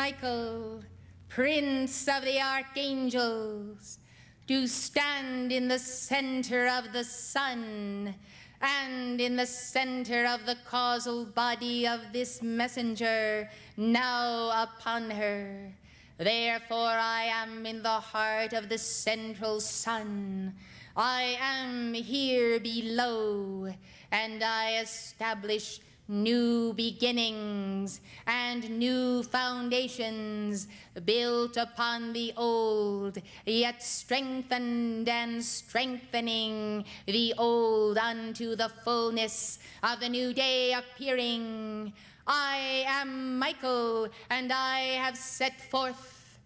Michael, Prince of the Archangels, do stand in the center of the sun and in the center of the causal body of this messenger now upon her. Therefore I am in the heart of the central sun. I am here below, and I establish new beginnings and new foundations built upon the old, yet strengthened and strengthening the old unto the fullness of the new day appearing. I am Michael, and I have set forth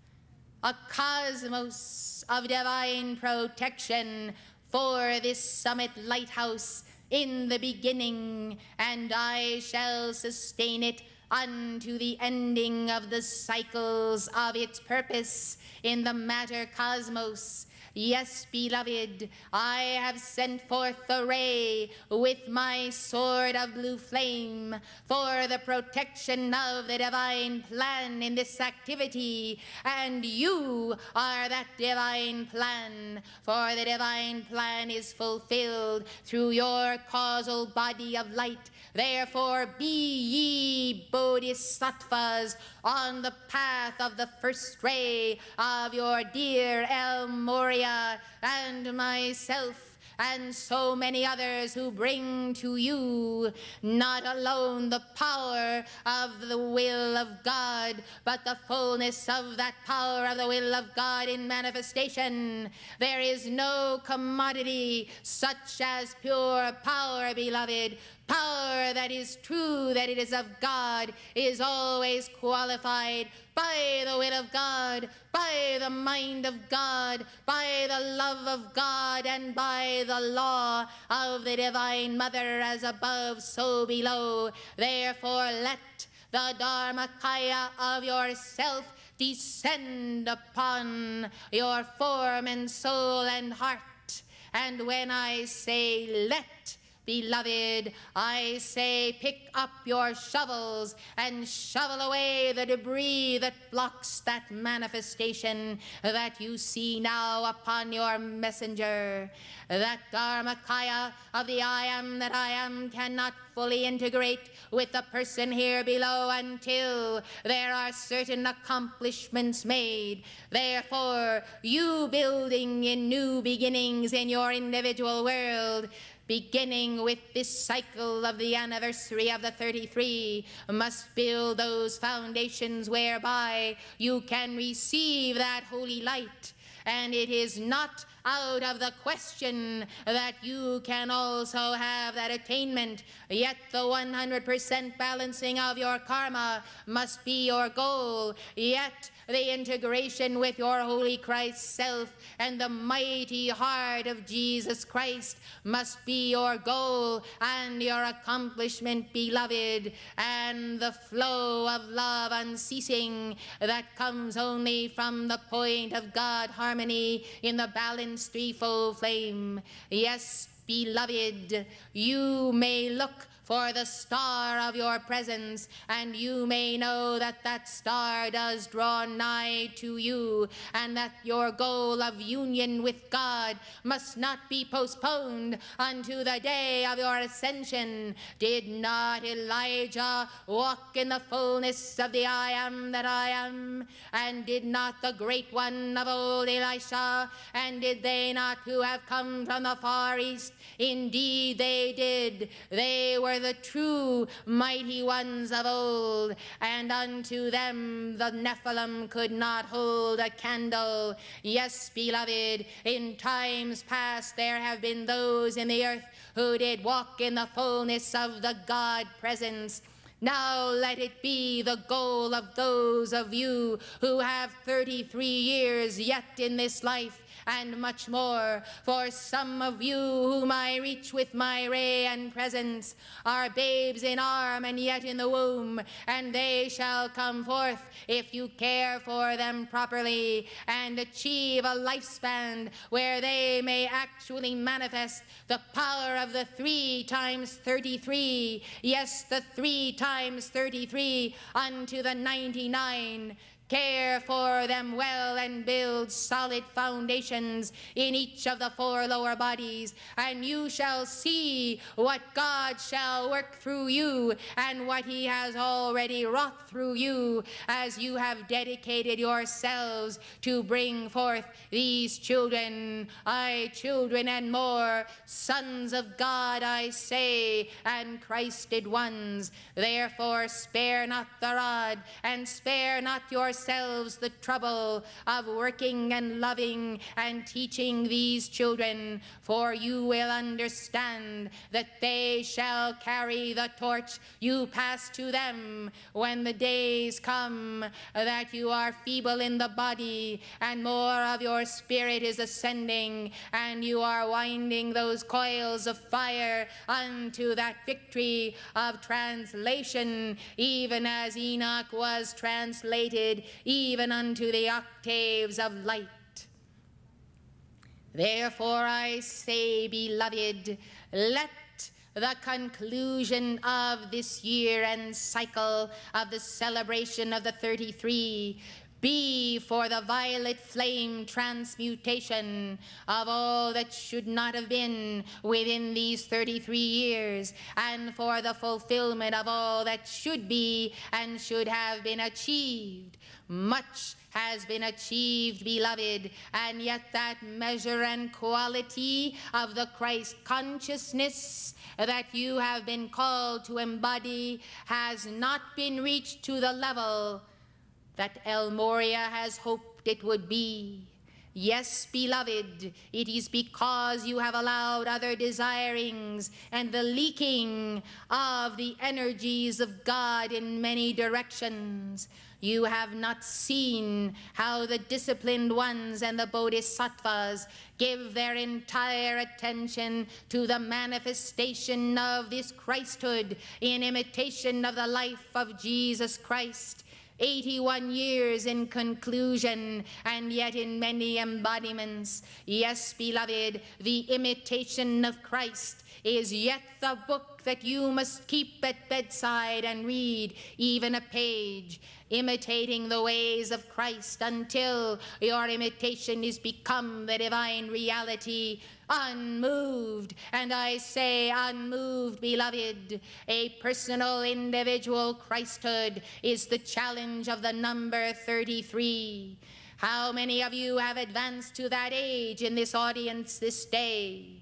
a cosmos of divine protection for this summit lighthouse in the beginning, and I shall sustain it unto the ending of the cycles of its purpose in the matter cosmos. Yes, beloved, I have sent forth the ray with my sword of blue flame for the protection of the divine plan in this activity, and you are that divine plan, for the divine plan is fulfilled through your causal body of light. Therefore be ye bodhisattvas on the path of the first ray of your dear El Morya and myself, and so many others who bring to you not alone the power of the will of God, but the fullness of that power of the will of God in manifestation. There is no commodity such as pure power, beloved. Power that is true, that it is of God, is always qualified by the will of God, by the mind of God, by the love of God, and by the law of the Divine Mother, as above, so below. Therefore let the Dharmakaya of yourself descend upon your form and soul and heart. And when I say let, beloved, I say pick up your shovels and shovel away the debris that blocks that manifestation that you see now upon your messenger. That Dharmakaya of the I am that I am cannot fully integrate with the person here below until there are certain accomplishments made. Therefore, you building in new beginnings in your individual world, beginning with this cycle of the anniversary of the 33, must build those foundations whereby you can receive that holy light. And it is not out of the question that you can also have that attainment, yet the 100% balancing of your karma must be your goal, yet the integration with your holy Christ self and the mighty heart of Jesus Christ must be your goal and your accomplishment, beloved, and the flow of love unceasing that comes only from the point of God harmony in the balanced threefold flame. Yes, beloved, you may look for the star of your presence, and you may know that that star does draw nigh to you, and that your goal of union with God must not be postponed unto the day of your ascension. Did not Elijah walk in the fullness of the I am that I am? And did not the great one of old, Elisha? And did they not who have come from the far east? Indeed they did. They were the true mighty ones of old, and unto them the Nephilim could not hold a candle. Yes, beloved, in times past there have been those in the earth who did walk in the fullness of the God presence. Now let it be the goal of those of you who have 33 years yet in this life, and much more. For some of you whom I reach with my ray and presence are babes in arm and yet in the womb, and they shall come forth if you care for them properly and achieve a lifespan where they may actually manifest the power of the 3 times 33. Yes, the 3 times 33 unto the 99. Care for them well and build solid foundations in each of the 4 lower bodies, and you shall see what God shall work through you and what he has already wrought through you as you have dedicated yourselves to bring forth these children, aye, children and more, sons of God, I say, and Christed ones. Therefore spare not the rod, and spare not yourselves the trouble of working and loving and teaching these children, for you will understand that they shall carry the torch you pass to them when the days come that you are feeble in the body and more of your spirit is ascending, and you are winding those coils of fire unto that victory of translation, even as Enoch was translated even unto the octaves of light. Therefore I say, beloved, let the conclusion of this year and cycle of the celebration of the 33 be for the violet flame transmutation of all that should not have been within these 33 years, and for the fulfillment of all that should be and should have been achieved. Much has been achieved, beloved, and yet that measure and quality of the Christ consciousness that you have been called to embody has not been reached to the level that El Moria has hoped it would be. Yes, beloved, it is because you have allowed other desirings and the leaking of the energies of God in many directions. You have not seen how the disciplined ones and the bodhisattvas give their entire attention to the manifestation of this Christhood in imitation of the life of Jesus Christ. 81 years in conclusion, and yet in many embodiments. Yes, beloved, the imitation of Christ is yet the book that you must keep at bedside and read, even a page, imitating the ways of Christ until your imitation is become the divine reality, unmoved. And I say unmoved, beloved. A personal individual Christhood is the challenge of the number 33. How many of you have advanced to that age in this audience this day?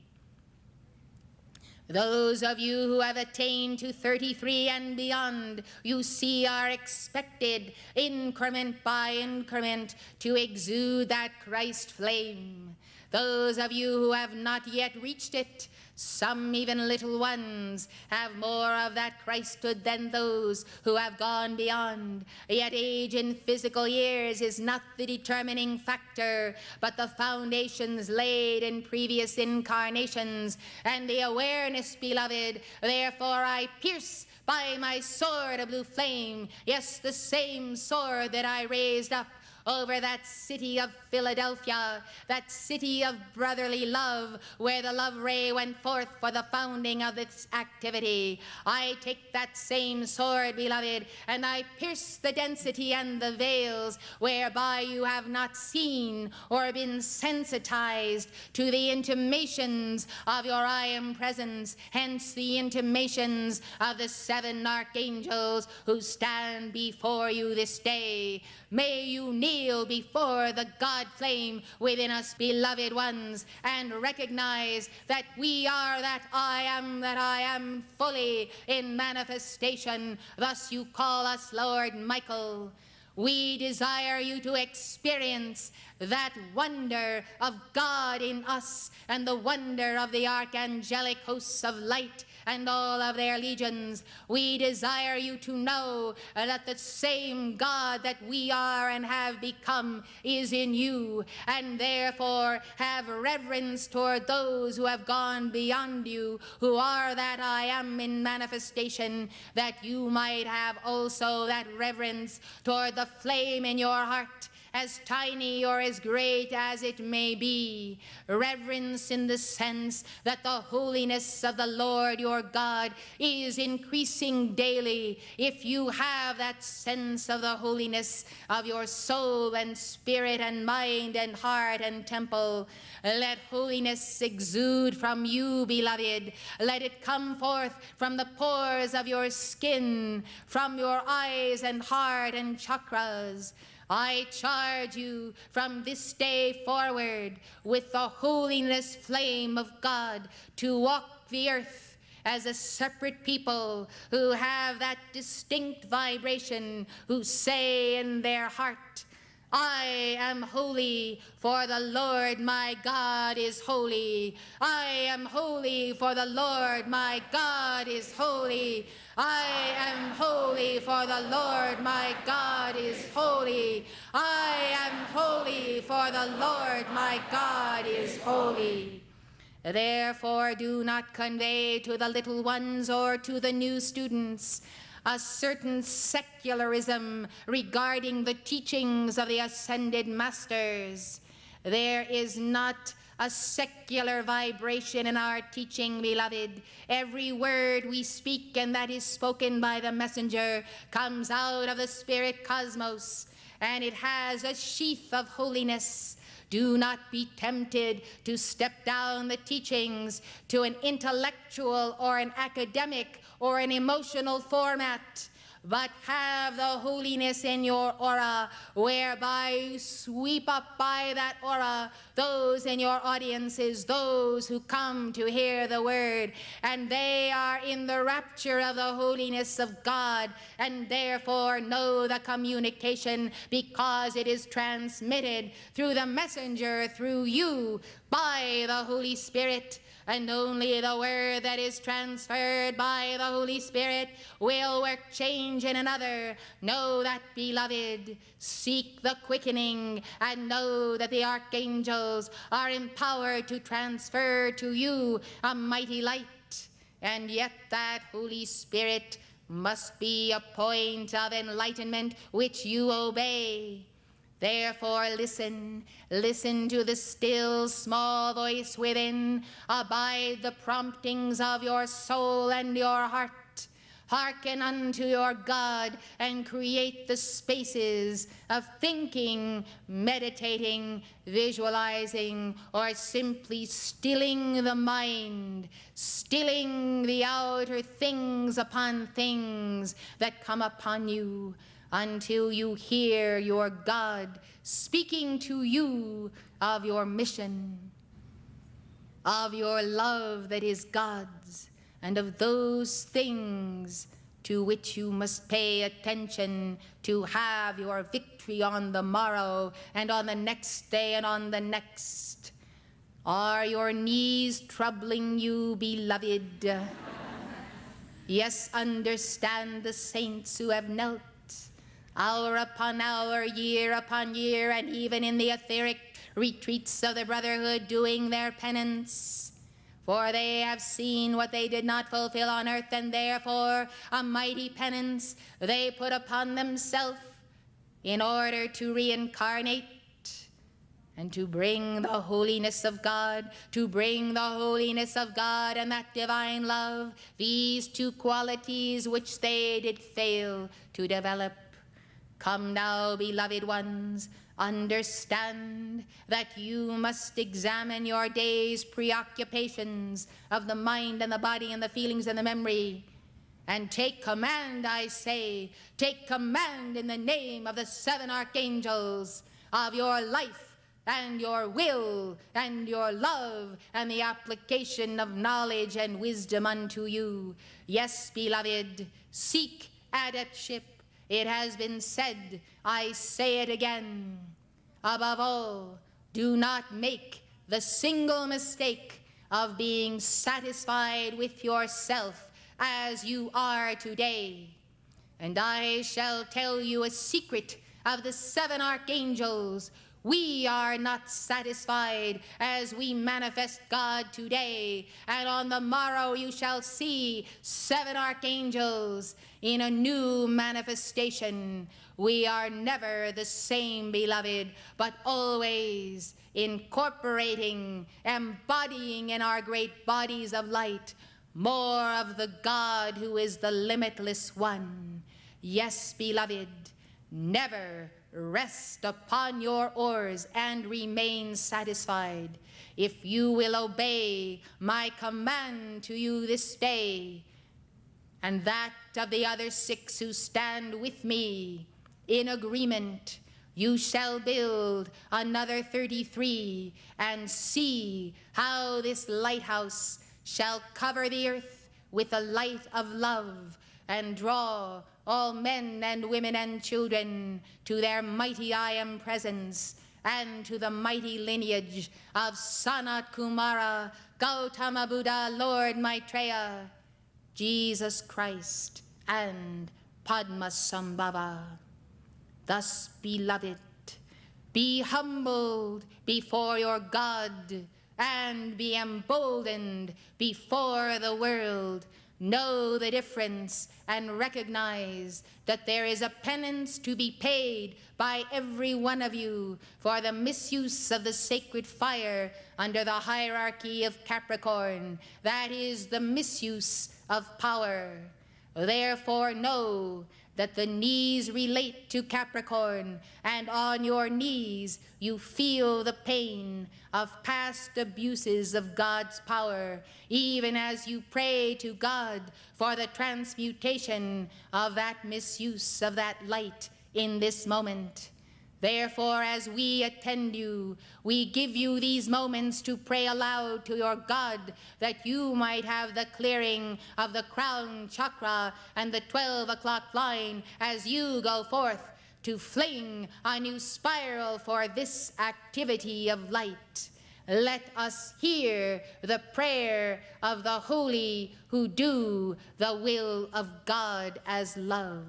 Those of you who have attained to 33 and beyond, you see, are expected, increment by increment, to exude that Christ flame. Those of you who have not yet reached it, some even little ones, have more of that Christhood than those who have gone beyond. Yet age in physical years is not the determining factor, but the foundations laid in previous incarnations and the awareness, beloved. Therefore I pierce by my sword of blue flame, yes, the same sword that I raised up over that city of Philadelphia, that city of brotherly love, where the love ray went forth for the founding of its activity. I take that same sword, beloved, and I pierce the density and the veils whereby you have not seen or been sensitized to the intimations of your I am presence, hence the intimations of the 7 archangels who stand before you this day. May you kneel before the God flame within us, beloved ones, and recognize that we are that I am fully in manifestation. Thus you call us Lord Michael. We desire you to experience that wonder of God in us and the wonder of the archangelic hosts of light and all of their legions. We desire you to know that the same God that we are and have become is in you, and therefore have reverence toward those who have gone beyond you, who are that I am in manifestation, that you might have also that reverence toward the flame in your heart as tiny or as great as it may be. Reverence in the sense that the holiness of the Lord your God is increasing daily. If you have that sense of the holiness of your soul and spirit and mind and heart and temple, let holiness exude from you, beloved. Let it come forth from the pores of your skin, from your eyes and heart and chakras. I charge you from this day forward with the holiness flame of God to walk the earth as a separate people who have that distinct vibration, who say in their heart, I am holy, for the Lord my God is holy. I am holy, for the Lord my God is holy. I am holy, for the Lord my God is holy. I am holy, for the Lord my God is holy. Therefore, do not convey to the little ones or to the new students a certain secularism regarding the teachings of the ascended masters. There is not a secular vibration in our teaching, beloved. Every word we speak and that is spoken by the messenger comes out of the spirit cosmos, and it has a sheath of holiness. Do not be tempted to step down the teachings to an intellectual or an academic or an emotional format, but have the holiness in your aura, whereby you sweep up by that aura those in your audiences, those who come to hear the word, and they are in the rapture of the holiness of God, and therefore know the communication because it is transmitted through the messenger, through you, by the Holy Spirit. And only the word that is transferred by the Holy Spirit will work change in another. Know that, beloved. Seek the quickening and know that the archangels are empowered to transfer to you a mighty light. And yet that Holy Spirit must be a point of enlightenment which you obey. Therefore, listen to the still small voice within. Abide the promptings of your soul and your heart. Hearken unto your God and create the spaces of thinking, meditating, visualizing, or simply stilling the mind, stilling the outer things upon things that come upon you, until you hear your God speaking to you of your mission, of your love that is God's, and of those things to which you must pay attention to have your victory on the morrow and on the next day and on the next. Are your knees troubling you, beloved? Yes, understand the saints who have knelt hour upon hour, year upon year, and even in the etheric retreats of the brotherhood doing their penance. For they have seen what they did not fulfill on earth, and therefore a mighty penance they put upon themselves in order to reincarnate and to bring the holiness of God, to bring the holiness of God and that divine love, these two qualities which they did fail to develop. Come now, beloved ones, understand that you must examine your day's preoccupations of the mind and the body and the feelings and the memory, and take command, I say, take command in the name of the 7 archangels of your life and your will and your love and the application of knowledge and wisdom unto you. Yes, beloved, seek adeptship. It has been said, I say it again. Above all, do not make the single mistake of being satisfied with yourself as you are today. And I shall tell you a secret of the 7 archangels We are not satisfied as we manifest God today, and on the morrow you shall see 7 archangels in a new manifestation. We are never the same, beloved, but always incorporating, embodying in our great bodies of light more of the God who is the limitless one. Yes, beloved, never rest upon your oars and remain satisfied. If you will obey my command to you this day, and that of the other 6 who stand with me in agreement, you shall build another 33 and see how this lighthouse shall cover the earth with the light of love and draw all men and women and children to their mighty I Am presence and to the mighty lineage of Sanat Kumara, Gautama Buddha, Lord Maitreya, Jesus Christ, and Padmasambhava. Thus, beloved, be humbled before your God and be emboldened before the world. Know the difference and recognize that there is a penance to be paid by every one of you for the misuse of the sacred fire under the hierarchy of Capricorn. That is the misuse of power. Therefore know that the knees relate to Capricorn, and on your knees you feel the pain of past abuses of God's power, even as you pray to God for the transmutation of that misuse of that light in this moment. Therefore, as we attend you, we give you these moments to pray aloud to your God, that you might have the clearing of the crown chakra and the 12 o'clock line as you go forth to fling a new spiral for this activity of light. Let us hear the prayer of the holy who do the will of God as love.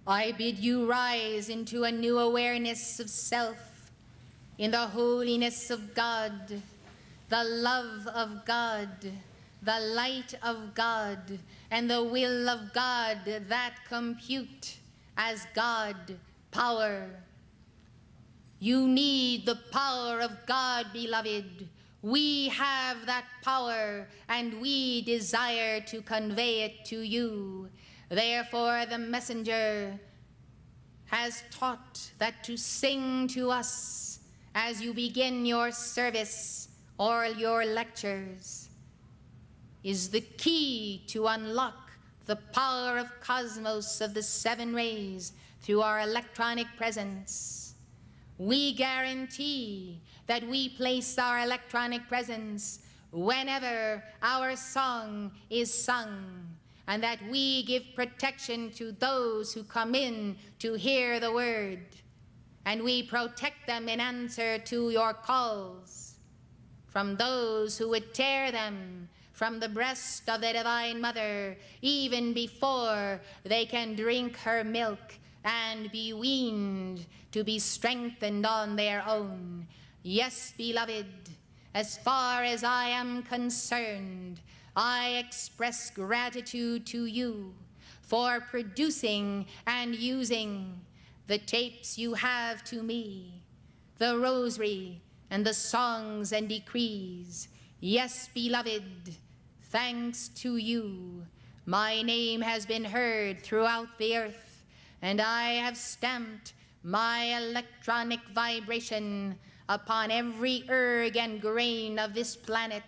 I bid you rise into a new awareness of self, in the holiness of God, the love of God, the light of God, and the will of God that compute as God power. You need the power of God, beloved. We have that power, and we desire to convey it to you. Therefore, the messenger has taught that to sing to us as you begin your service or your lectures is the key to unlock the power of cosmos of the 7 rays through our electronic presence. We guarantee that we place our electronic presence whenever our song is sung, and that we give protection to those who come in to hear the word, and we protect them in answer to your calls from those who would tear them from the breast of the Divine Mother, even before they can drink her milk and be weaned to be strengthened on their own. Yes, beloved, as far as I am concerned, I express gratitude to you for producing and using the tapes you have to me, the rosary and the songs and decrees. Yes, beloved, thanks to you, my name has been heard throughout the earth, and I have stamped my electronic vibration upon every erg and grain of this planet.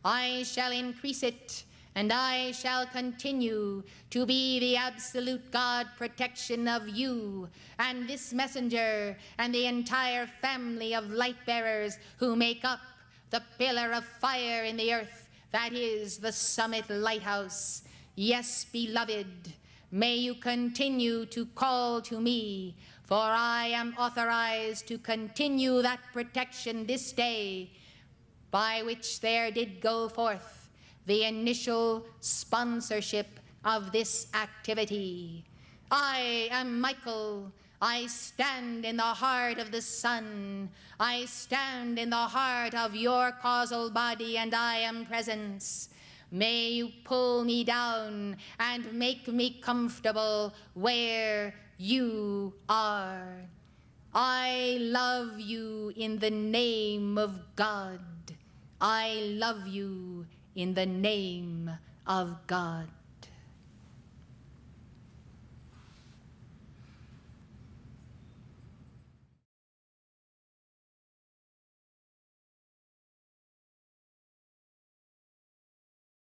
I shall increase it, and I shall continue to be the absolute God protection of you and this messenger and the entire family of light bearers who make up the pillar of fire in the earth that is the Summit Lighthouse. Yes, beloved, may you continue to call to me, for I am authorized to continue that protection this day, by which there did go forth the initial sponsorship of this activity. I am Michael. I stand in the heart of the sun. I stand in the heart of your causal body, and I am presence. May you pull me down and make me comfortable where you are. I love you in the name of God. I love you in the name of God.